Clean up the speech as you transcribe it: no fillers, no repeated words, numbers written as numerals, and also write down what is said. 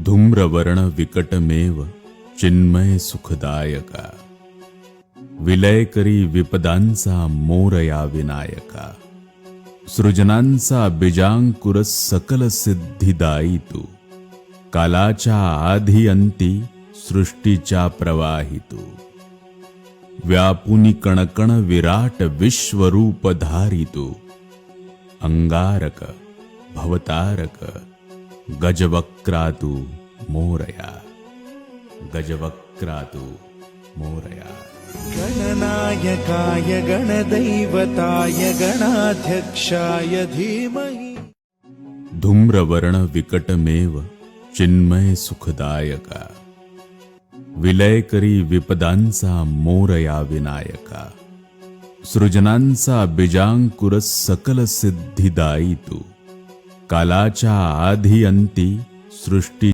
धूम्रवर्ण विकटमेव चिन्मय सुखदायका, विलय करी विपदांचा मोरया विनायका, सृजनांचा बीजांकुर सकल सिद्धिदायी तू, कालाच्या आधी अंती सृष्टीच्या प्रवाही तू, व्यापुनी कणकण विराट विश्वरूप धारी तू, अंगारक भवतारक गजवक्रातु मोरया, गजवक्रातु मोरया। गणनायकाय गणदैवताय गणाध्यक्षाय धीमहि। धूम्रवर्ण विकटमेव चिन्मय सुखदायका, विलय करी विपदांचा मोरया विनायका, सृजनांचा बीजांकुर सकल सिद्धिदायी तू, कालाच्या आधी अंती सृष्टी